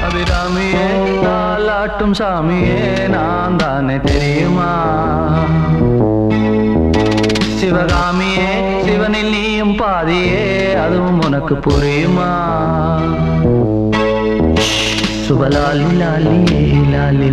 அபிராமியே தாலாட்டும் சாமியே நான் தானே தெரியுமா? சிவகாமியே சிவனில் நீயும் பாதியே அதுவும் உனக்கு புரியுமா? சுபலாலி லாலியே லாலிலா